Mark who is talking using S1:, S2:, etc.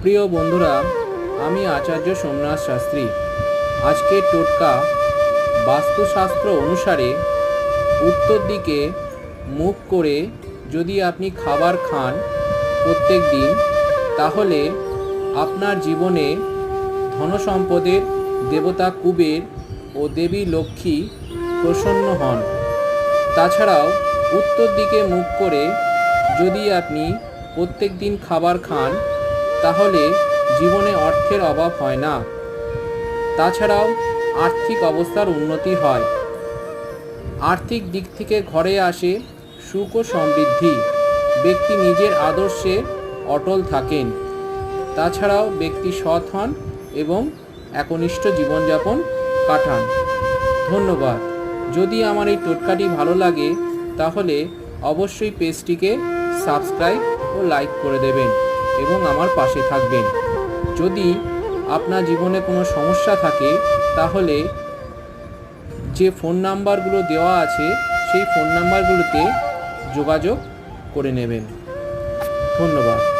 S1: প্রিয় বন্ধুরা, আমি আচার্য সোমনাথ শাস্ত্রী। আজকের টোটকা, বাস্তুশাস্ত্র অনুসারে উত্তর দিকে মুখ করে যদি আপনি খাবার খান প্রত্যেক দিন, তাহলে আপনার জীবনে ধনসম্পদের দেবতা কুবের ও দেবী লক্ষ্মী প্রসন্ন হন। তাছাড়াও উত্তর দিকে মুখ করে যদি আপনি প্রত্যেক দিন খাবার খান, তাহলে জীবনে অর্থের অভাব হয় না। তাছাড়াও আর্থিক অবস্থার উন্নতি হয়। আর্থিক দিক থেকে ঘরে আসে সুখ ও সমৃদ্ধি। ব্যক্তি নিজের আদর্শে অটল থাকেন। তাছাড়াও ব্যক্তি সৎ হন এবং একনিষ্ঠ জীবনযাপন কাটান। ধন্যবাদ। যদি আমার এই টোটকাটি ভালো লাগে, তাহলে অবশ্যই পেজটিকে সাবস্ক্রাইব ও লাইক করে দেবেন এবং আমার পাশে থাকবেন। যদি আপনার জীবনে কোনো সমস্যা থাকে, তাহলে যে ফোন নাম্বারগুলো দেওয়া আছে সেই ফোন নাম্বারগুলোতে যোগাযোগ করে নেবেন। ধন্যবাদ।